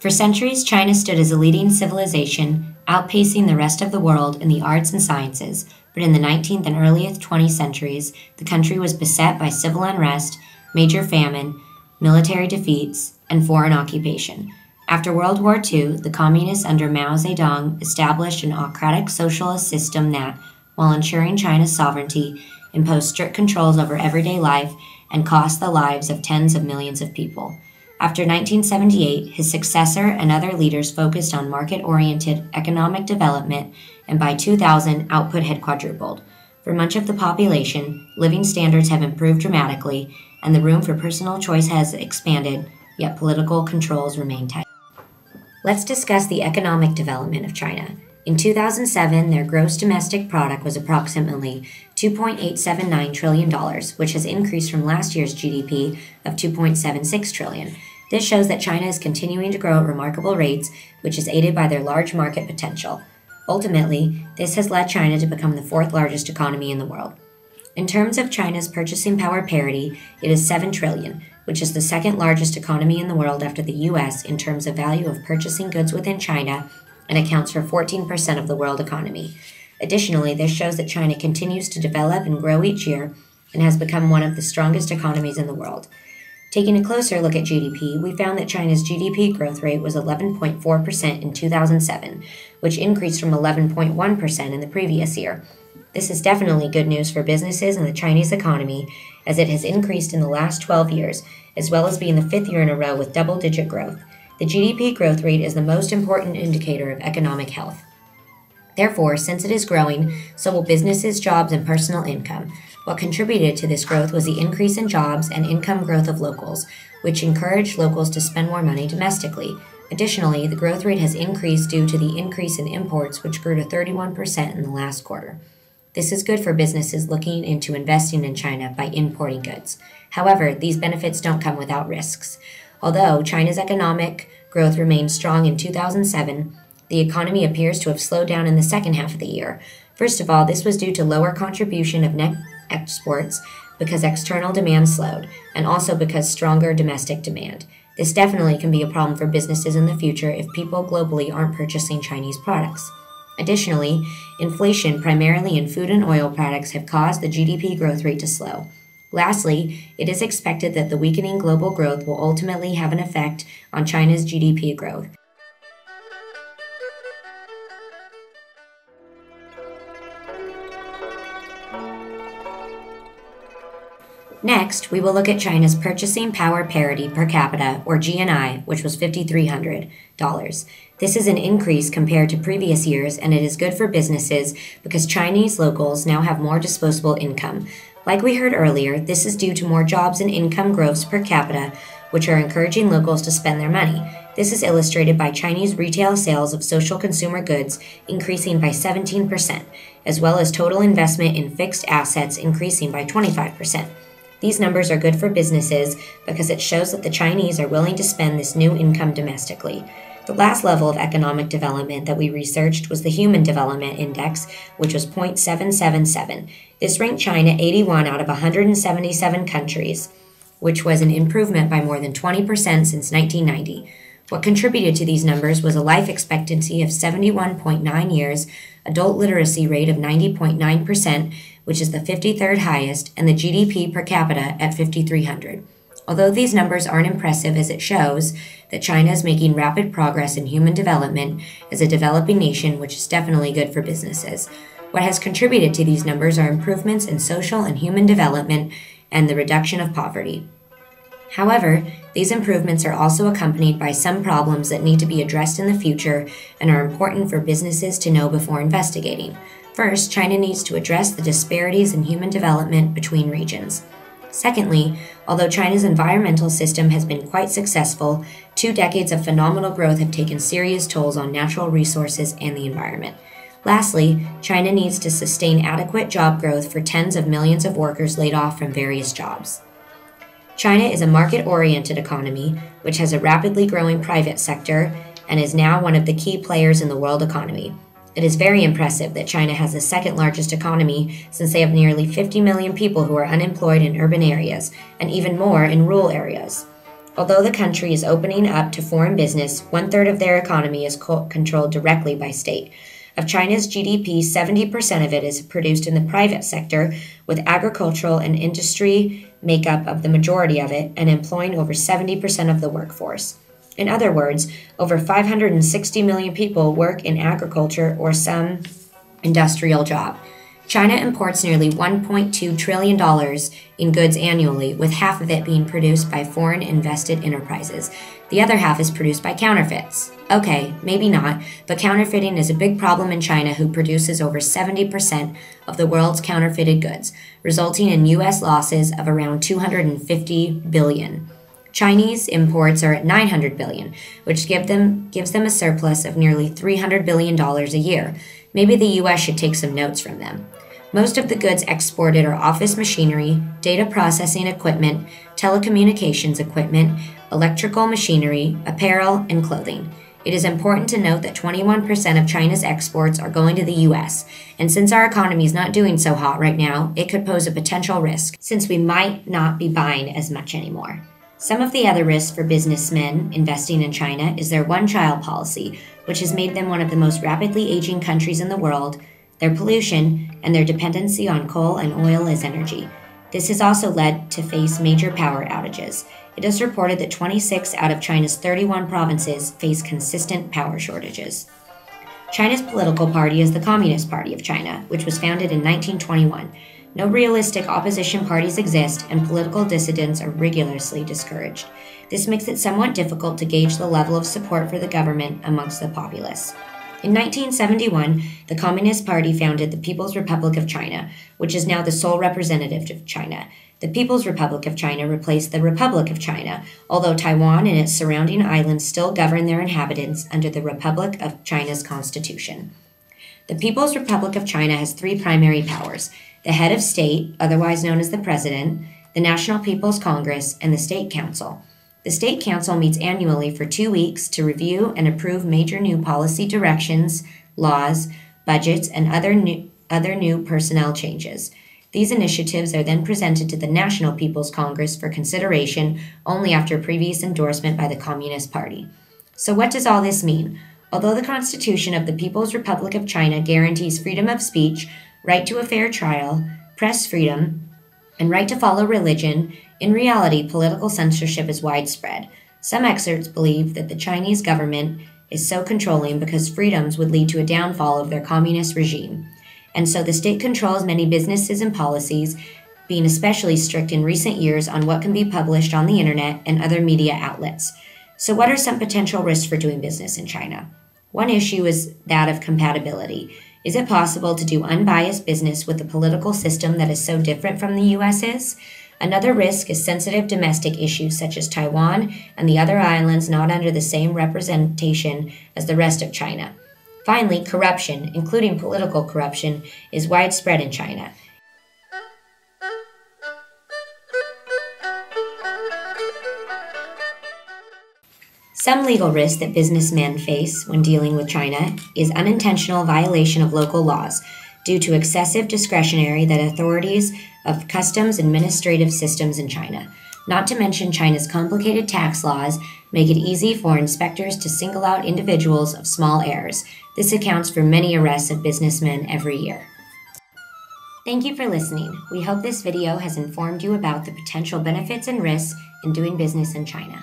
For centuries, China stood as a leading civilization, outpacing the rest of the world in the arts and sciences, but in the 19th and early 20th centuries, the country was beset by civil unrest, major famine, military defeats, and foreign occupation. After World War II, the communists under Mao Zedong established an autocratic socialist system that, while ensuring China's sovereignty, imposed strict controls over everyday life and cost the lives of tens of millions of people. After 1978, his successor and other leaders focused on market-oriented economic development, and by 2000, output had quadrupled. For much of the population, living standards have improved dramatically, and the room for personal choice has expanded, yet political controls remain tight. Let's discuss the economic development of China. In 2007, their gross domestic product was approximately $2.879 trillion, which has increased from last year's GDP of $2.76 trillion. This shows that China is continuing to grow at remarkable rates, which is aided by their large market potential. Ultimately, this has led China to become the fourth largest economy in the world. In terms of China's purchasing power parity, it is $7 trillion, which is the second largest economy in the world after the US in terms of value of purchasing goods within China, and accounts for 14% of the world economy. Additionally, this shows that China continues to develop and grow each year and has become one of the strongest economies in the world. Taking a closer look at GDP, we found that China's GDP growth rate was 11.4% in 2007, which increased from 11.1% in the previous year. This is definitely good news for businesses and the Chinese economy, as it has increased in the last 12 years, as well as being the fifth year in a row with double-digit growth. The GDP growth rate is the most important indicator of economic health. Therefore, since it is growing, so will businesses, jobs, and personal income. What contributed to this growth was the increase in jobs and income growth of locals, which encouraged locals to spend more money domestically. Additionally, the growth rate has increased due to the increase in imports, which grew to 31% in the last quarter. This is good for businesses looking into investing in China by importing goods. However, these benefits don't come without risks. Although China's economic growth remained strong in 2007, the economy appears to have slowed down in the second half of the year. First of all, this was due to lower contribution of net exports because external demand slowed, and also because stronger domestic demand. This definitely can be a problem for businesses in the future if people globally aren't purchasing Chinese products. Additionally, inflation, primarily in food and oil products, have caused the GDP growth rate to slow. Lastly, it is expected that the weakening global growth will ultimately have an effect on China's GDP growth. Next, we will look at China's purchasing power parity per capita, or GNI, which was $5,300. This is an increase compared to previous years, and it is good for businesses because Chinese locals now have more disposable income. Like we heard earlier, this is due to more jobs and income growths per capita, which are encouraging locals to spend their money. This is illustrated by Chinese retail sales of social consumer goods increasing by 17%, as well as total investment in fixed assets increasing by 25%. These numbers are good for businesses because it shows that the Chinese are willing to spend this new income domestically. The last level of economic development that we researched was the Human Development Index, which was 0.777. This ranked China 81 out of 177 countries, which was an improvement by more than 20% since 1990. What contributed to these numbers was a life expectancy of 71.9 years, adult literacy rate of 90.9%, which is the 53rd highest, and the GDP per capita at $5,300. Although these numbers aren't impressive, as it shows that China is making rapid progress in human development as a developing nation, which is definitely good for businesses. What has contributed to these numbers are improvements in social and human development and the reduction of poverty. However, these improvements are also accompanied by some problems that need to be addressed in the future and are important for businesses to know before investigating. First, China needs to address the disparities in human development between regions. Secondly, although China's environmental system has been quite successful, 2 decades of phenomenal growth have taken serious tolls on natural resources and the environment. Lastly, China needs to sustain adequate job growth for tens of millions of workers laid off from various jobs. China is a market-oriented economy, which has a rapidly growing private sector and is now one of the key players in the world economy. It is very impressive that China has the second largest economy since they have nearly 50 million people who are unemployed in urban areas and even more in rural areas. Although the country is opening up to foreign business, 1/3 of their economy is controlled directly by state. Of China's GDP, 70% of it is produced in the private sector, with agricultural and industry make up of the majority of it and employing over 70% of the workforce. In other words, over 560 million people work in agriculture or some industrial job. China imports nearly $1.2 trillion in goods annually, with half of it being produced by foreign invested enterprises. The other half is produced by counterfeits. Okay, maybe not, but counterfeiting is a big problem in China, who produces over 70% of the world's counterfeited goods, resulting in U.S. losses of around $250 billion. Chinese imports are at $900 billion, which gives them a surplus of nearly $300 billion a year. Maybe the U.S. should take some notes from them. Most of the goods exported are office machinery, data processing equipment, telecommunications equipment, electrical machinery, apparel, and clothing. It is important to note that 21% of China's exports are going to the U.S., and since our economy is not doing so hot right now, it could pose a potential risk, since we might not be buying as much anymore. Some of the other risks for businessmen investing in China is their one-child policy, which has made them one of the most rapidly aging countries in the world, their pollution, and their dependency on coal and oil as energy. This has also led to face major power outages. It is reported that 26 out of China's 31 provinces face consistent power shortages. China's political party is the Communist Party of China, which was founded in 1921. No realistic opposition parties exist, and political dissidents are rigorously discouraged. This makes it somewhat difficult to gauge the level of support for the government amongst the populace. In 1971, the Communist Party founded the People's Republic of China, which is now the sole representative of China. The People's Republic of China replaced the Republic of China, although Taiwan and its surrounding islands still govern their inhabitants under the Republic of China's constitution. The People's Republic of China has three primary powers: the head of state, otherwise known as the president, the National People's Congress, and the State Council. The State Council meets annually for 2 weeks to review and approve major new policy directions, laws, budgets, and other new personnel changes. These initiatives are then presented to the National People's Congress for consideration only after previous endorsement by the Communist Party. So what does all this mean? Although the Constitution of the People's Republic of China guarantees freedom of speech, right to a fair trial, press freedom, and right to follow religion, in reality, political censorship is widespread. Some experts believe that the Chinese government is so controlling because freedoms would lead to a downfall of their communist regime. And so the state controls many businesses and policies, being especially strict in recent years on what can be published on the internet and other media outlets. So what are some potential risks for doing business in China? One issue is that of compatibility. Is it possible to do unbiased business with a political system that is so different from the U.S. is? Another risk is sensitive domestic issues such as Taiwan and the other islands not under the same representation as the rest of China. Finally, corruption, including political corruption, is widespread in China. Some legal risks that businessmen face when dealing with China is unintentional violation of local laws due to excessive discretionary that authorities of customs administrative systems in China. Not to mention China's complicated tax laws make it easy for inspectors to single out individuals of small errors. This accounts for many arrests of businessmen every year. Thank you for listening. We hope this video has informed you about the potential benefits and risks in doing business in China.